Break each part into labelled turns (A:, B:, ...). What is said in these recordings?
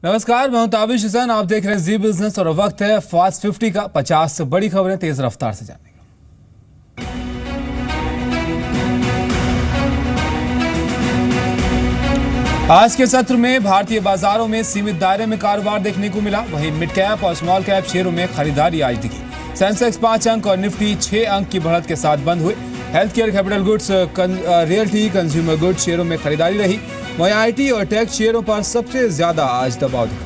A: नमस्कार, मैं हूं ताबिश हुसैन। आप देख रहे हैं जी बिजनेस और वक्त है फास्ट 50 का। 50 बड़ी खबरें तेज रफ्तार से जानने का। आज के सत्र में भारतीय बाजारों में सीमित दायरे में कारोबार देखने को मिला। वहीं मिड कैप और स्मॉल कैप शेयरों में खरीदारी आज दिखी। सेंसेक्स 5 अंक और निफ्टी 6 अंक की बढ़त के साथ बंद हुए। Health care, capital goods, realty, consumer goods शेयरों में खरीदारी रही। वहीं आईटी और टेक शेयरों पर सबसे ज्यादा आज दबाव दिखा।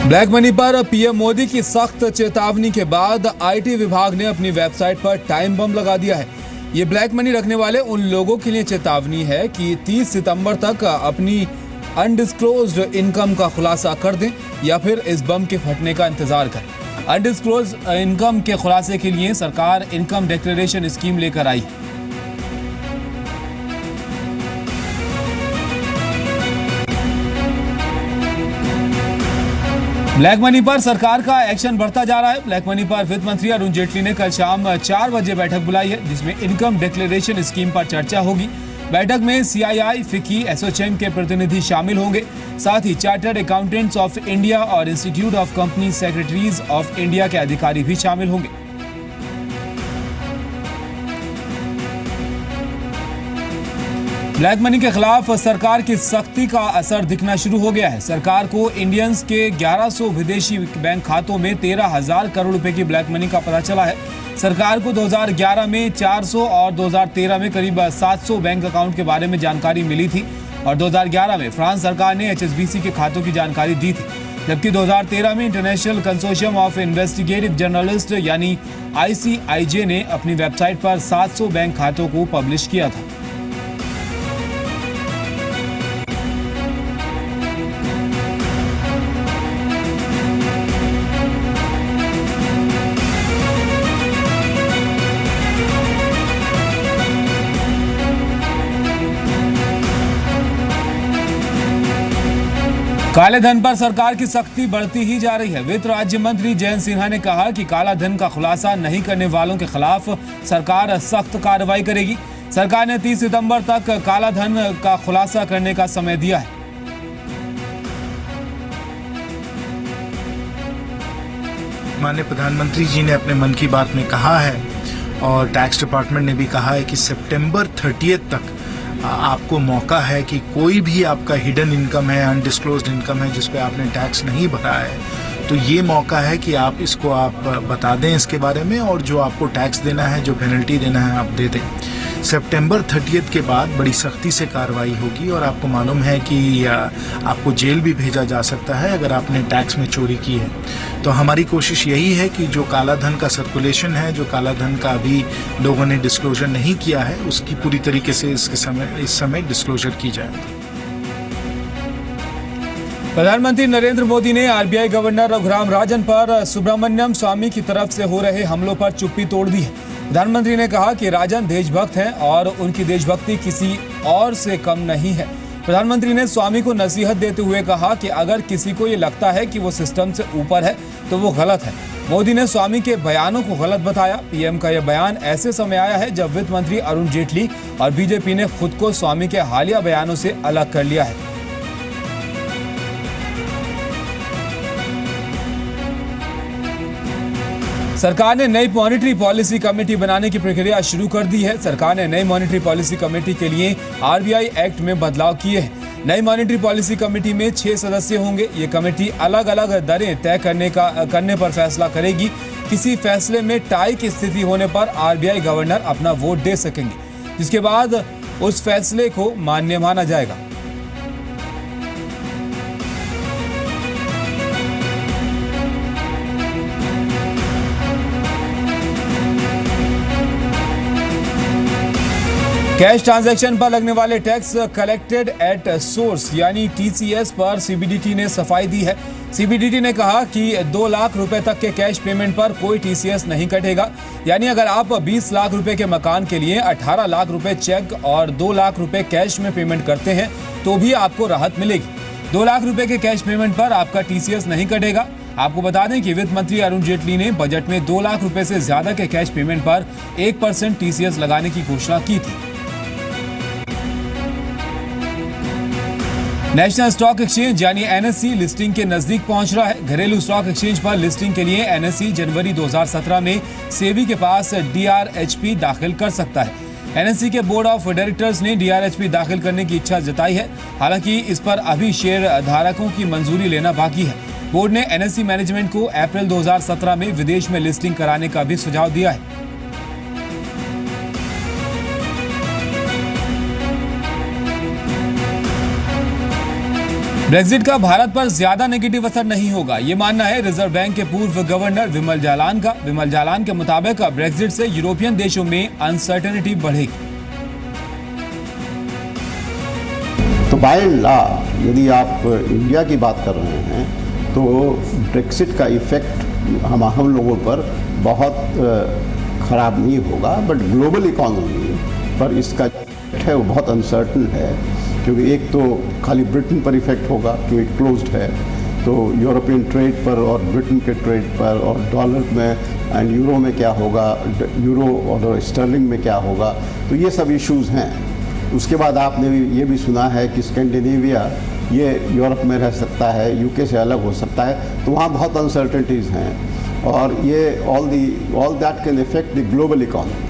A: ब्लैक मनी पर पीएम मोदी की सख्त चेतावनी के बाद आईटी विभाग ने अपनी वेबसाइट पर टाइम बम लगा दिया है। ये ब्लैक मनी रखने वाले उन लोगों के लिए चेतावनी है कि 30 सितंबर तक अपनी अनडिस्क्लोज्ड इनकम का खुलासा कर दें या फिर इस बम के फटने का इंतजार करें। अनडिस्क्लोज इनकम के खुलासे के लिए सरकार इनकम डिक्लेरेशन स्कीम लेकर आई है। ब्लैक मनी पर सरकार का एक्शन बढ़ता जा रहा है। ब्लैक मनी पर वित्त मंत्री अरुण जेटली ने कल शाम 4 बजे बैठक बुलाई है, जिसमें इनकम डिक्लेरेशन स्कीम पर चर्चा होगी। बैठक में सीआईआई, फिकी, एसोचैम के प्रतिनिधि शामिल होंगे। साथ ही चार्टर्ड अकाउंटेंट्स ऑफ इंडिया और institute of company secretaries of India के अधिकारी भी शामिल होंगे। ब्लैक मनी के खिलाफ सरकार की सख्ती का असर दिखना शुरू हो गया है। सरकार को इंडियंस के 1100 विदेशी बैंक खातों में 13,000 करोड़ रुपए की ब्लैक मनी का पता चला है। सरकार को 2011 में 400 और 2013 में करीब 700 बैंक अकाउंट के बारे में जानकारी मिली थी और 2011 में फ्रांस सरकार ने एचएसबीसी के खातों की जानकारी दी थी, जबकि 2013 में international consortium of investigative journalist यानी ICIJ ने अपनी वेबसाइट पर 700 बैंक खातों को पब्लिश किया था। काले धन पर सरकार की सख्ती बढ़ती ही जा रही है। वित्त राज्य मंत्री जयंत सिन्हा ने कहा कि काला धन का खुलासा नहीं करने वालों के खिलाफ सरकार सख्त कार्रवाई करेगी। सरकार ने 30 सितंबर तक काला धन का खुलासा करने का समय दिया है।
B: माननीय प्रधानमंत्री जी ने अपने मन की बात में कहा है और टैक्स डिपार्टमेंट ने भी कहा है कि सितंबर 30 तक आपको मौका है कि कोई भी आपका हिडन इनकम है, अनडिस्क्लोज्ड इनकम है जिस पे आपने टैक्स नहीं भरा है, तो ये मौका है कि आप इसको बता दें इसके बारे में और जो आपको टैक्स देना है, जो पेनल्टी देना है, आप दे दें। सितंबर 30 के बाद बड़ी सख्ती से कार्रवाई होगी और आपको मालूम है कि आपको जेल भी भेजा जा सकता है अगर आपने टैक्स में चोरी की है। तो हमारी कोशिश यही है कि जो काला धन का सर्कुलेशन है, जो काला धन का अभी लोगों ने डिस्क्लोजर नहीं किया है, उसकी पूरी तरीके से इस समय डिस्क्लोजर की जाए।
A: प्रधानमंत्री नरेंद्र मोदी ने आरबीआई गवर्नर रघुराम राजन पर सुब्रमण्यम स्वामी की तरफ से हो रहे हमलों पर चुप्पी तोड़ दी है। प्रधानमंत्री ने कहा कि राजन देशभक्त हैं और उनकी देशभक्ति किसी और से कम नहीं है। प्रधानमंत्री ने स्वामी को नसीहत देते हुए कहा कि अगर किसी को ये लगता है कि वो सिस्टम से ऊपर है तो वो गलत है। मोदी ने स्वामी के बयानों को गलत बताया। पीएम का यह बयान ऐसे समय आया है जब वित्त मंत्री अरुण जेटली और बीजेपी ने खुद को स्वामी के हालिया बयानों से अलग कर लिया है। सरकार ने नई मॉनेटरी पॉलिसी कमेटी बनाने की प्रक्रिया शुरू कर दी है। सरकार ने नई मॉनेटरी पॉलिसी कमेटी के लिए आरबीआई एक्ट में बदलाव किए हैं। नई मॉनेटरी पॉलिसी कमेटी में 6 सदस्य होंगे। ये कमेटी अलग अलग दरें तय करने पर फैसला करेगी। किसी फैसले में टाई की स्थिति होने पर आरबीआई गवर्नर अपना वोट दे सकेंगे, जिसके बाद उस फैसले को मान्य माना जाएगा। कैश ट्रांजैक्शन पर लगने वाले टैक्स कलेक्टेड एट सोर्स यानी टीसीएस पर सीबीडीटी ने सफाई दी है। सीबीडीटी ने कहा कि 2 लाख रुपए तक के कैश पेमेंट पर कोई टीसीएस नहीं कटेगा। यानी अगर आप 20 लाख रुपए के मकान के लिए 18 लाख रुपए चेक और 2 लाख रुपए कैश में पेमेंट करते हैं तो भी आपको राहत मिलेगी। 2 लाख रुपए के कैश पेमेंट पर आपका टीसीएस नहीं कटेगा। आपको बता दें कि वित्त मंत्री अरुण जेटली ने बजट में 2 लाख रुपए से ज्यादा के कैश पेमेंट पर 1% टीसीएस लगाने की घोषणा की थी। नेशनल स्टॉक एक्सचेंज यानी एनएससी लिस्टिंग के नजदीक पहुंच रहा है। घरेलू स्टॉक एक्सचेंज पर लिस्टिंग के लिए एनएससी जनवरी 2017 में सेबी के पास डीआरएचपी दाखिल कर सकता है। एनएससी के बोर्ड ऑफ डायरेक्टर्स ने डीआरएचपी दाखिल करने की इच्छा जताई है। हालांकि इस पर अभी शेयर धारकों की मंजूरी लेना बाकी है। बोर्ड ने एनएससी मैनेजमेंट को अप्रैल 2017 में विदेश में लिस्टिंग कराने का भी सुझाव दिया है। ब्रेक्जिट का भारत पर ज्यादा नेगेटिव असर नहीं होगा, ये मानना है रिजर्व बैंक के पूर्व गवर्नर विमल जालान का। विमल जालान के मुताबिक ब्रेक्जिट से यूरोपियन देशों में अनसर्टेनिटी बढ़ेगी।
C: तो बाय लॉ यदि आप इंडिया की बात कर रहे हैं तो ब्रेक्सिट का इफेक्ट हम लोगों पर बहुत खराब नहीं होगा, बट ग्लोबल इकोनॉमी पर इसका है वो बहुत अनसर्टन है, क्योंकि एक तो खाली ब्रिटेन पर इफेक्ट होगा क्योंकि क्लोज्ड है, तो यूरोपियन ट्रेड पर और ब्रिटेन के ट्रेड पर, और डॉलर में एंड यूरो में क्या होगा, यूरो और स्टर्लिंग में क्या होगा, तो ये सब इश्यूज़ हैं। उसके बाद आपने ये भी सुना है कि स्कैंडिनेविया ये यूरोप में रह सकता है, यूके से अलग हो सकता है, तो वहाँ बहुत अनसर्टेनिटीज़ हैं और ये all that can affect the global economy.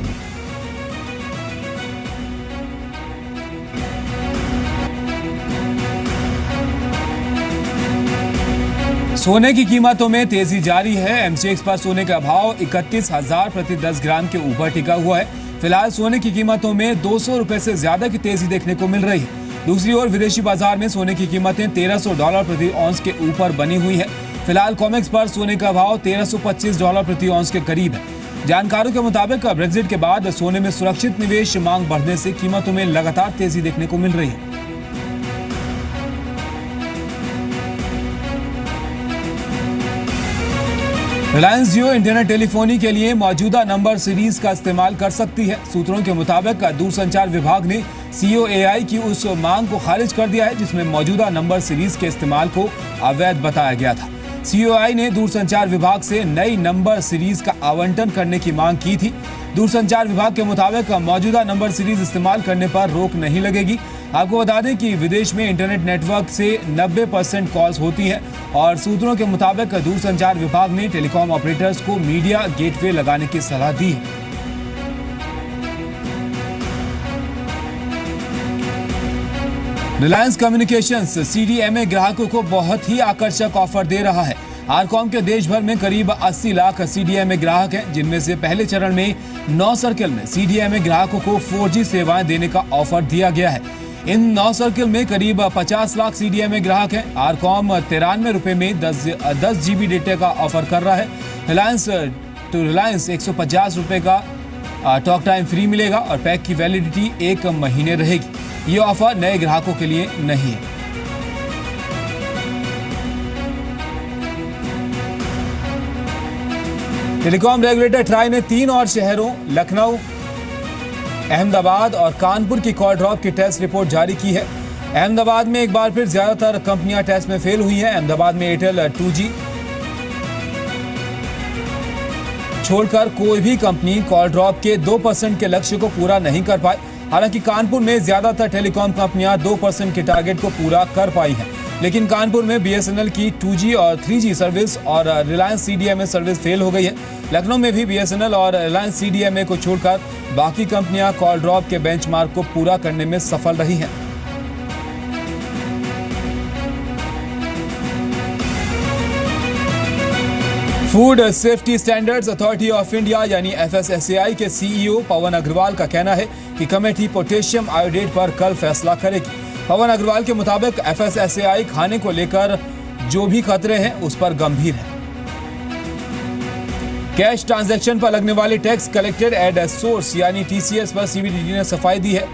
A: सोने की कीमतों में तेजी जारी है। एमसीएक्स पर सोने का भाव 31,000 प्रति 10 ग्राम के ऊपर टिका हुआ है। फिलहाल सोने की कीमतों में 200 रुपए से ज्यादा की तेजी देखने को मिल रही है। दूसरी ओर विदेशी बाजार में सोने की कीमतें $1300 प्रति औंस के ऊपर बनी हुई है। फिलहाल कॉमेक्स पर सोने का भाव $1325 प्रति औंस के करीब है। जानकारों के मुताबिक ब्रेक्जिट के बाद सोने में सुरक्षित निवेश मांग बढ़ने से कीमतों में लगातार तेजी देखने को मिल रही है। रिलायंस जियो इंटरनेट टेलीफोनी के लिए मौजूदा नंबर सीरीज का इस्तेमाल कर सकती है। सूत्रों के मुताबिक दूरसंचार विभाग ने COAI की उस मांग को खारिज कर दिया है जिसमें मौजूदा नंबर सीरीज के इस्तेमाल को अवैध बताया गया था। COAI ने दूरसंचार विभाग से नई नंबर सीरीज का आवंटन करने की मांग की थी। दूरसंचार विभाग के मुताबिक मौजूदा नंबर सीरीज इस्तेमाल करने पर रोक नहीं लगेगी। आपको बता दें कि विदेश में इंटरनेट नेटवर्क से 90% कॉल्स होती हैं और सूत्रों के मुताबिक दूरसंचार विभाग ने टेलीकॉम ऑपरेटर्स को मीडिया गेटवे लगाने की सलाह दी है। रिलायंस कम्युनिकेशंस CDMA ग्राहकों को बहुत ही आकर्षक ऑफर दे रहा है। आरकॉम के देश भर में करीब 80 लाख CDMA ग्राहक हैं, जिनमें से पहले चरण में 9 सर्किल में CDMA ग्राहकों को 4G सेवाएं देने का ऑफर दिया गया है। इन 9 सर्किल में करीब 50 लाख CDMA ग्राहक हैं। आरकॉम 93 रुपए में 10 GB डेटा का ऑफर कर रहा है। रिलायंस 150 रुपए का टॉक टाइम फ्री मिलेगा और पैक की वैलिडिटी 1 महीने रहेगी। ये ऑफर नए ग्राहकों के लिए नहीं है। टेलीकॉम रेगुलेटर ट्राई ने 3 और शहरों लखनऊ, अहमदाबाद और कानपुर की कॉल ड्रॉप की टेस्ट रिपोर्ट जारी की है। अहमदाबाद में एक बार फिर ज्यादातर कंपनियां टेस्ट में फेल हुई हैं। अहमदाबाद में एयरटेल 2G छोड़कर कोई भी कंपनी कॉल ड्रॉप के 2% के लक्ष्य को पूरा नहीं कर पाई। हालांकि कानपुर में ज्यादातर टेलीकॉम कंपनियां 2% के टारगेट को पूरा कर पाई हैं, लेकिन कानपुर में BSNL की 2G और 3G सर्विस और रिलायंस CDMA सर्विस फेल हो गई है। लखनऊ में भी BSNL और रिलायंस CDMA को छोड़कर बाकी कंपनियां कॉल ड्रॉप के बेंचमार्क को पूरा करने में सफल रही हैं। Food safety standards authority of India यानी FSSAI के CEO पवन अग्रवाल का कहना है कि कमेटी पोटेशियम आयोडेट पर कल फैसला करेगी। पवन अग्रवाल के मुताबिक FSSAI खाने को लेकर जो भी खतरे हैं उस पर गंभीर है। कैश ट्रांजैक्शन पर लगने वाले टैक्स कलेक्टेड एट सोर्स यानी TCS पर CBDT ने सफाई दी है।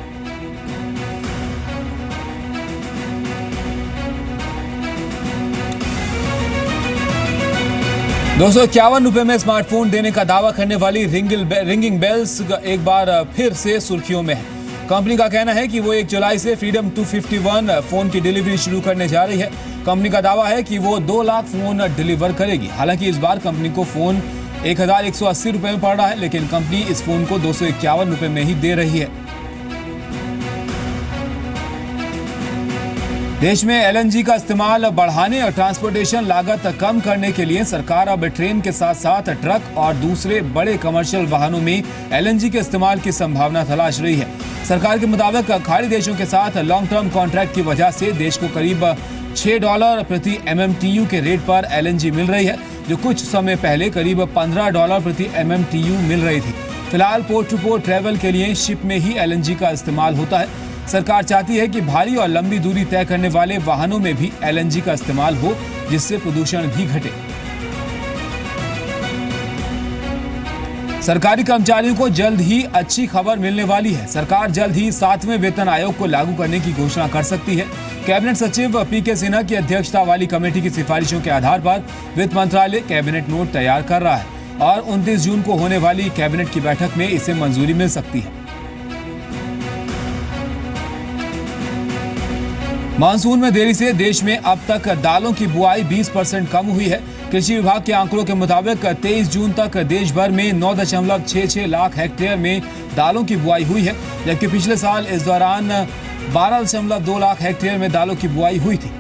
A: ₹251 में स्मार्टफोन देने का दावा करने वाली रिंगिंग बेल्स एक बार फिर से सुर्खियों में है। कंपनी का कहना है कि वो 1 जुलाई से फ्रीडम 251 फोन की डिलीवरी शुरू करने जा रही है। कंपनी का दावा है कि वो 2 लाख फोन डिलीवर करेगी। हालांकि इस बार कंपनी को फोन 1180 रुपए में पड़ रहा है, लेकिन कंपनी इस फोन को 251 रुपए में ही दे रही है। देश में एलएनजी का इस्तेमाल बढ़ाने और ट्रांसपोर्टेशन लागत कम करने के लिए सरकार अब ट्रेन के साथ साथ ट्रक और दूसरे बड़े कमर्शियल वाहनों में एलएनजी के इस्तेमाल की संभावना तलाश रही है। सरकार के मुताबिक खाड़ी देशों के साथ लॉन्ग टर्म कॉन्ट्रैक्ट की वजह से देश को करीब $6 प्रति MMTU के रेट पर एलएनजी मिल रही है, जो कुछ समय पहले करीब $15 प्रति MMTU मिल रही थी। फिलहाल पोर्ट टू पोर्ट ट्रैवल के लिए शिप में ही एलएनजी का इस्तेमाल होता है। सरकार चाहती है कि भारी और लंबी दूरी तय करने वाले वाहनों में भी एलएनजी का इस्तेमाल हो, जिससे प्रदूषण भी घटे। सरकारी कर्मचारियों को जल्द ही अच्छी खबर मिलने वाली है। सरकार जल्द ही 7वें वेतन आयोग को लागू करने की घोषणा कर सकती है। कैबिनेट सचिव पीके सिन्हा की अध्यक्षता वाली कमेटी की सिफारिशों के आधार पर वित्त मंत्रालय कैबिनेट नोट तैयार कर रहा है और 29 जून को होने वाली कैबिनेट की बैठक में इसे मंजूरी मिल सकती है। मानसून में देरी से देश में अब तक दालों की बुआई 20% कम हुई है। कृषि विभाग के आंकड़ों के मुताबिक 23 जून तक देश भर में 9.66 लाख हेक्टेयर में दालों की बुआई हुई है, जबकि पिछले साल इस दौरान 12.2 लाख हेक्टेयर में दालों की बुआई हुई थी।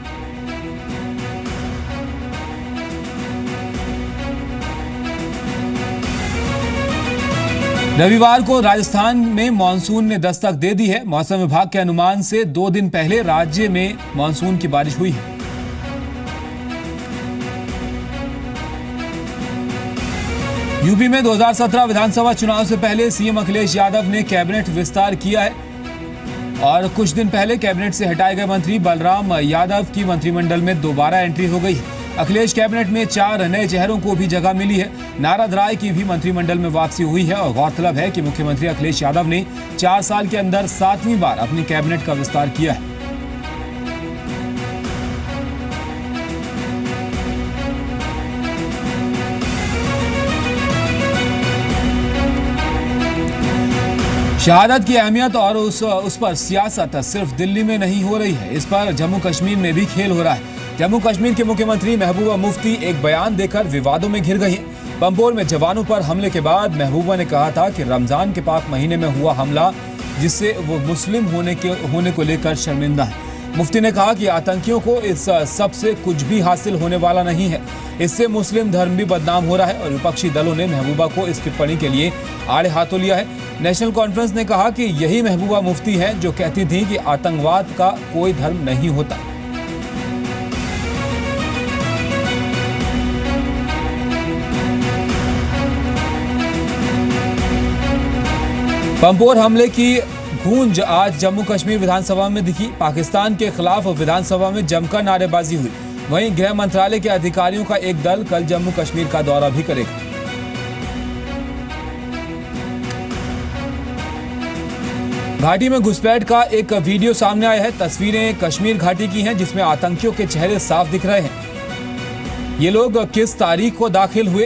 A: रविवार को राजस्थान में मानसून ने दस्तक दे दी है। मौसम विभाग के अनुमान से 2 दिन पहले राज्य में मानसून की बारिश हुई है। यूपी में 2017 विधानसभा चुनाव से पहले सीएम अखिलेश यादव ने कैबिनेट विस्तार किया है और कुछ दिन पहले कैबिनेट से हटाए गए मंत्री बलराम यादव की मंत्रिमंडल में दोबारा एंट्री हो गई है। अखिलेश कैबिनेट में 4 नए चेहरों को भी जगह मिली है। नारद राय की भी मंत्रिमंडल में वापसी हुई है और गौरतलब है कि मुख्यमंत्री अखिलेश यादव ने 4 साल के अंदर 7वीं बार अपनी कैबिनेट का विस्तार किया है। शहादत की अहमियत और उस पर सियासत सिर्फ दिल्ली में नहीं हो रही है, इस पर जम्मू कश्मीर में भी खेल हो रहा है। जम्मू कश्मीर के मुख्यमंत्री महबूबा मुफ्ती एक बयान देकर विवादों में घिर गई हैं। पंपोर में जवानों पर हमले के बाद महबूबा ने कहा था कि रमजान के पाक महीने में हुआ हमला जिससे वो मुस्लिम होने को लेकर शर्मिंदा है। मुफ्ती ने कहा कि आतंकियों को इस सब से कुछ भी हासिल होने वाला नहीं है, इससे मुस्लिम धर्म भी बदनाम हो रहा है और विपक्षी दलों ने महबूबा को इस टिप्पणी के लिए आड़े हाथों लिया है। नेशनल कॉन्फ्रेंस ने कहा कि यही महबूबा मुफ्ती हैं जो कहती थी कि आतंकवाद का कोई धर्म नहीं होता। पंपोर हमले की गूंज आज जम्मू कश्मीर विधानसभा में दिखी। पाकिस्तान के खिलाफ विधानसभा में जमकर नारेबाजी हुई। वहीं गृह मंत्रालय के अधिकारियों का एक दल कल जम्मू कश्मीर का दौरा भी करेगा। घाटी में घुसपैठ का एक वीडियो सामने आया है। तस्वीरें कश्मीर घाटी की हैं जिसमें आतंकियों के चेहरे साफ दिख रहे हैं। ये लोग किस तारीख को दाखिल हुए,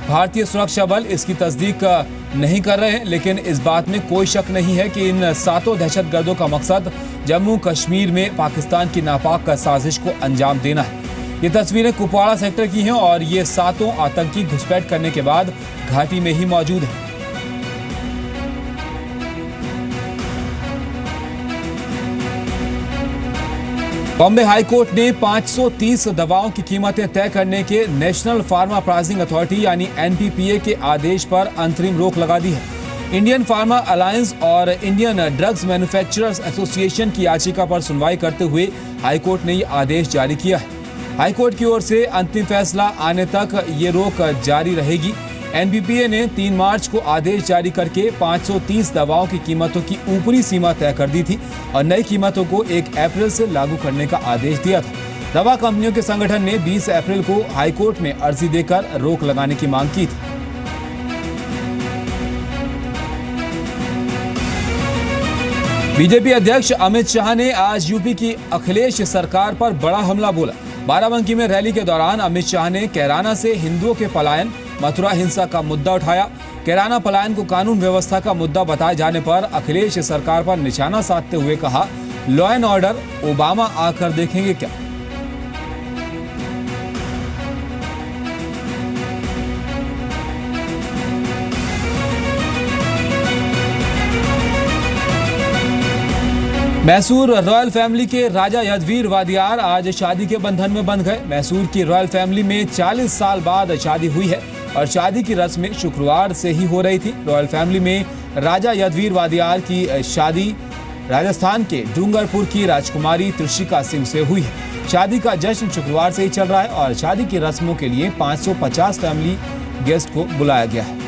A: भारतीय सुरक्षा बल इसकी तस्दीक नहीं कर रहे हैं, लेकिन इस बात में कोई शक नहीं है कि इन 7 दहशतगर्दों का मकसद जम्मू कश्मीर में पाकिस्तान की नापाक साजिश को अंजाम देना है। ये तस्वीरें कुपवाड़ा सेक्टर की हैं और ये 7 आतंकी घुसपैठ करने के बाद घाटी में ही मौजूद हैं। बॉम्बे हाईकोर्ट ने 530 दवाओं की कीमतें तय करने के नेशनल फार्मा प्राइसिंग अथॉरिटी यानी एनपीपीए के आदेश पर अंतरिम रोक लगा दी है। इंडियन फार्मा अलायंस और इंडियन ड्रग्स मैन्युफैक्चरर्स एसोसिएशन की याचिका पर सुनवाई करते हुए हाईकोर्ट ने यह आदेश जारी किया है। हाईकोर्ट की ओर से अंतिम फैसला आने तक ये रोक जारी रहेगी। एनपीपीए ने 3 मार्च को आदेश जारी करके 530 दवाओं की कीमतों की ऊपरी सीमा तय कर दी थी और नई कीमतों को 1 अप्रैल से लागू करने का आदेश दिया था। दवा कंपनियों के संगठन ने 20 अप्रैल को हाईकोर्ट में अर्जी देकर रोक लगाने की मांग की थी। बीजेपी अध्यक्ष अमित शाह ने आज यूपी की अखिलेश सरकार पर बड़ा हमला बोला। बाराबंकी में रैली के दौरान अमित शाह ने कैराना से हिंदुओं के पलायन, मथुरा हिंसा का मुद्दा उठाया। कैराना पलायन को कानून व्यवस्था का मुद्दा बताए जाने पर अखिलेश सरकार पर निशाना साधते हुए कहा, लॉ एंड ऑर्डर ओबामा आकर देखेंगे क्या। मैसूर रॉयल फैमिली के राजा यदवीर वादियार आज शादी के बंधन में बंध गए। मैसूर की रॉयल फैमिली में 40 साल बाद शादी हुई है और शादी की रस्में शुक्रवार से ही हो रही थी। रॉयल फैमिली में राजा यदवीर वादियार की शादी राजस्थान के डूंगरपुर की राजकुमारी त्रिशिका सिंह से हुई है। शादी का जश्न शुक्रवार से ही चल रहा है और शादी की रस्मों के लिए 550 फैमिली गेस्ट को बुलाया गया है।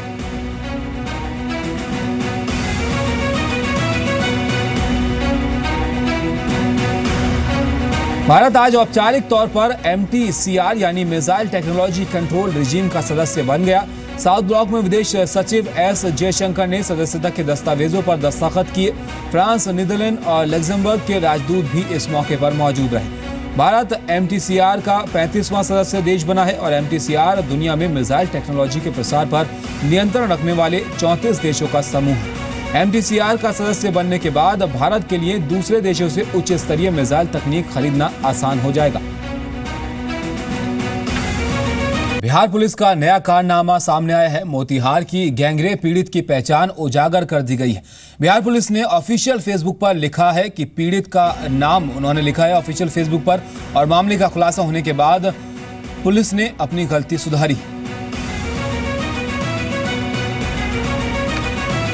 A: भारत आज औपचारिक तौर पर MTCR यानी मिसाइल टेक्नोलॉजी कंट्रोल रिजीम का सदस्य बन गया। साउथ ब्लॉक में विदेश सचिव S जयशंकर ने सदस्यता के दस्तावेजों पर दस्तखत किए। फ्रांस, नीदरलैंड और लग्जमबर्ग के राजदूत भी इस मौके पर मौजूद रहे। भारत MTCR का 35वां सदस्य देश बना है और MTCR दुनिया में मिसाइल टेक्नोलॉजी के प्रसार पर नियंत्रण रखने वाले 34 देशों का समूह है। MTCR का सदस्य बनने के बाद भारत के लिए दूसरे देशों से उच्च स्तरीय मिसाइल तकनीक खरीदना आसान हो जाएगा। बिहार पुलिस का नया कारनामा सामने आया है। मोतिहार की गैंगरेप पीड़ित की पहचान उजागर कर दी गई है। बिहार पुलिस ने ऑफिशियल फेसबुक पर लिखा है कि पीड़ित का नाम उन्होंने लिखा है ऑफिशियल फेसबुक पर और मामले का खुलासा होने के बाद पुलिस ने अपनी गलती सुधारी।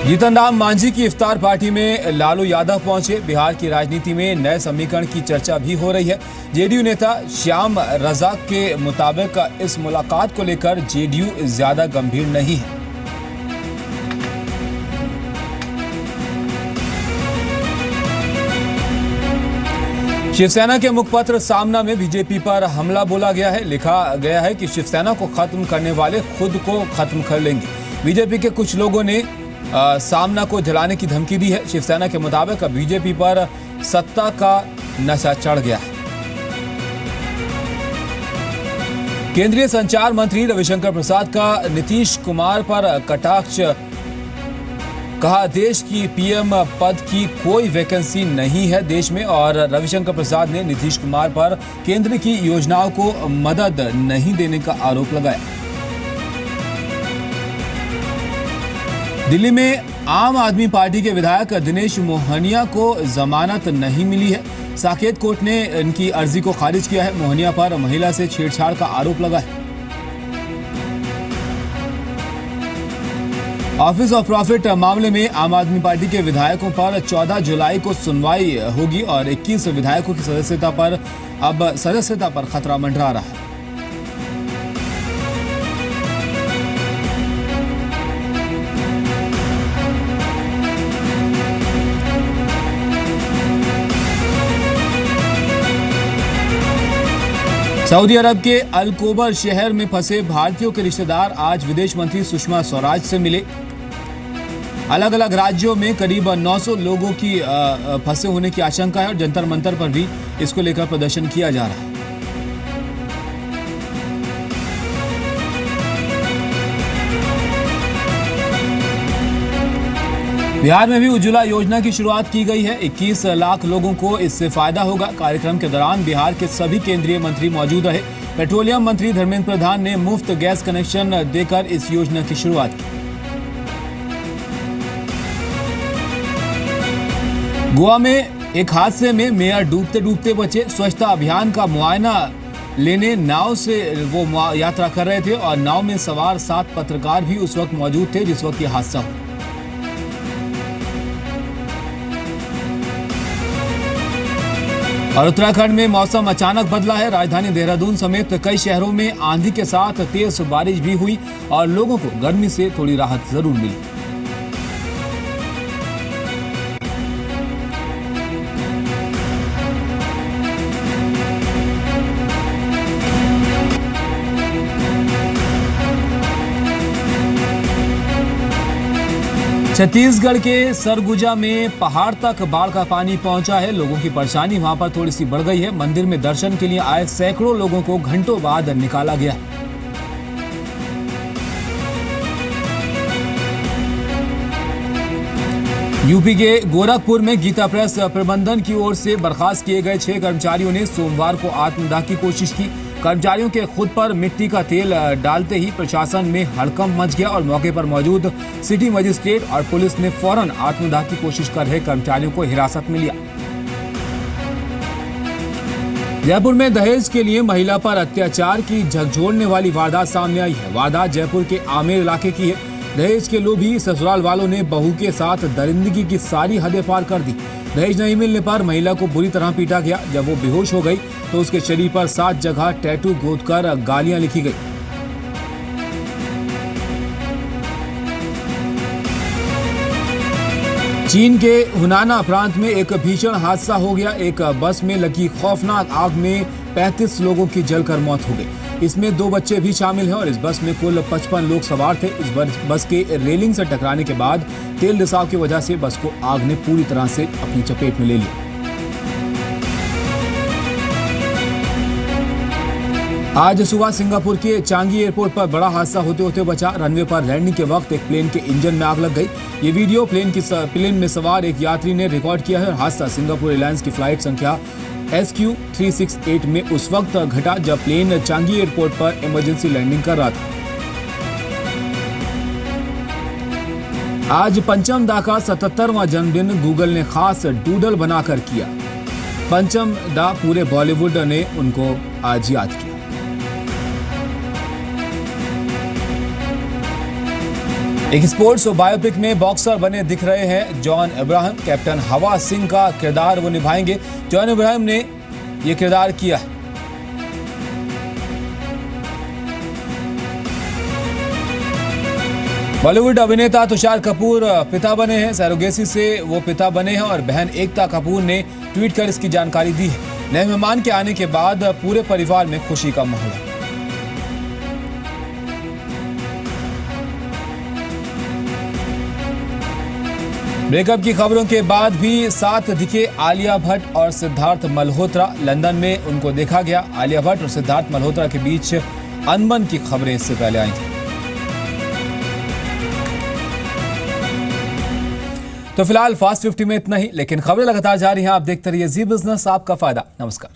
A: जीतन राम मांझी की इफ्तार पार्टी में लालू यादव पहुंचे। बिहार की राजनीति में नए समीकरण की चर्चा भी हो रही है। जेडीयू नेता श्याम रजाक के मुताबिक इस मुलाकात को लेकर जेडीयू ज्यादा गंभीर नहीं है। शिवसेना के मुखपत्र सामना में बीजेपी पर हमला बोला गया है। लिखा गया है कि शिवसेना को खत्म करने वाले खुद को खत्म कर लेंगे। बीजेपी के कुछ लोगों ने सामना को जलाने की धमकी दी है। शिवसेना के मुताबिक बीजेपी पर सत्ता का नशा चढ़ गया है। केंद्रीय संचार मंत्री रविशंकर प्रसाद का नीतीश कुमार पर कटाक्ष। कहा देश की पीएम पद की कोई वैकेंसी नहीं है देश में और रविशंकर प्रसाद ने नीतीश कुमार पर केंद्र की योजनाओं को मदद नहीं देने का आरोप लगाया। दिल्ली में आम आदमी पार्टी के विधायक दिनेश मोहनिया को जमानत नहीं मिली है। साकेत कोर्ट ने इनकी अर्जी को खारिज किया है। मोहनिया पर महिला से छेड़छाड़ का आरोप लगा है। ऑफिस ऑफ प्रॉफिट मामले में आम आदमी पार्टी के विधायकों पर 14 जुलाई को सुनवाई होगी और 21 विधायकों की सदस्यता पर खतरा मंडरा रहा है। सऊदी अरब के अलकोबर शहर में फंसे भारतीयों के रिश्तेदार आज विदेश मंत्री सुषमा स्वराज से मिले। अलग अलग राज्यों में करीब 900 लोगों की फंसे होने की आशंका है और जंतर मंतर पर भी इसको लेकर प्रदर्शन किया जा रहा है। बिहार में भी उज्ज्वला योजना की शुरुआत की गई है। 21 लाख लोगों को इससे फायदा होगा। कार्यक्रम के दौरान बिहार के सभी केंद्रीय मंत्री मौजूद रहे। पेट्रोलियम मंत्री धर्मेंद्र प्रधान ने मुफ्त गैस कनेक्शन देकर इस योजना की शुरुआत की। गोवा में एक हादसे में मेयर डूबते डूबते बचे। स्वच्छता अभियान का मुआयना लेने नाव से वो यात्रा कर रहे थे और नाव में सवार 7 पत्रकार भी उस वक्त मौजूद थे जिस वक्त यह हादसा हुआ। और उत्तराखंड में मौसम अचानक बदला है। राजधानी देहरादून समेत कई शहरों में आंधी के साथ तेज बारिश भी हुई और लोगों को गर्मी से थोड़ी राहत जरूर मिली। छत्तीसगढ़ के सरगुजा में पहाड़ तक बाढ़ का पानी पहुंचा है। लोगों की परेशानी वहां पर थोड़ी सी बढ़ गई है। मंदिर में दर्शन के लिए आए सैकड़ों लोगों को घंटों बाद निकाला गया। यूपी के गोरखपुर में गीता प्रेस प्रबंधन की ओर से बर्खास्त किए गए 6 कर्मचारियों ने सोमवार को आत्मदाह की कोशिश की। कर्मचारियों के खुद पर मिट्टी का तेल डालते ही प्रशासन में हड़कंप मच गया और मौके पर मौजूद सिटी मजिस्ट्रेट और पुलिस ने फौरन आत्मदाह की कोशिश कर रहे कर्मचारियों को हिरासत में लिया। जयपुर में दहेज के लिए महिला पर अत्याचार की झकझोरने वाली वारदात सामने आई है। वारदात जयपुर के आमेर इलाके की है। दहेज के लोभी ससुराल वालों ने बहू के साथ दरिंदगी की सारी हदें पार कर दी। दहेज नहीं मिलने पर महिला को बुरी तरह पीटा गया। जब वो बेहोश हो गई तो उसके शरीर पर 7 जगह टैटू गोदकर गालियां लिखी गई। चीन के हुनाना प्रांत में एक भीषण हादसा हो गया। एक बस में लगी खौफनाक आग में 35 लोगों की जलकर मौत हो गई। इसमें 2 बच्चे भी शामिल हैं और इस बस में कुल 55 लोग सवार थे। इस बस के रेलिंग से टकराने के बाद तेल रिसाव की वजह से बस को आग ने पूरी तरह से अपनी चपेट में ले लिया। आज सुबह सिंगापुर के चांगी एयरपोर्ट पर बड़ा हादसा होते होते बचा। रनवे पर लैंडिंग के वक्त एक प्लेन के इंजन में आग लग गई। ये वीडियो प्लेन में सवार एक यात्री ने रिकॉर्ड किया है। हादसा सिंगापुर एयरलाइंस की फ्लाइट संख्या SQ368 में उस वक्त घटा जब प्लेन चांगी एयरपोर्ट पर इमरजेंसी लैंडिंग कर रहा था। आज पंचम दा का 77वां जन्मदिन गूगल ने खास डूडल बनाकर किया। पंचम दा पूरे बॉलीवुड ने उनको आज याद किया। एक स्पोर्ट्स बायोपिक में बॉक्सर बने दिख रहे हैं जॉन अब्राहम। कैप्टन हवा सिंह का किरदार वो निभाएंगे। जॉन अब्राहम ने ये किरदार किया है। बॉलीवुड अभिनेता तुषार कपूर पिता बने हैं। सैरोगेसी से वो पिता बने हैं और बहन एकता कपूर ने ट्वीट कर इसकी जानकारी दी है। नए मेहमान के आने के बाद पूरे परिवार में खुशी का माहौल है। ब्रेकअप की खबरों के बाद भी साथ दिखे आलिया भट्ट और सिद्धार्थ मल्होत्रा। लंदन में उनको देखा गया। आलिया भट्ट और सिद्धार्थ मल्होत्रा के बीच अनबन की खबरें इससे पहले आई थी। तो फिलहाल फास्ट 50 में इतना ही, लेकिन खबरें लगातार जारी हैं। आप देखते रहिए जी बिजनेस, आपका फायदा। नमस्कार।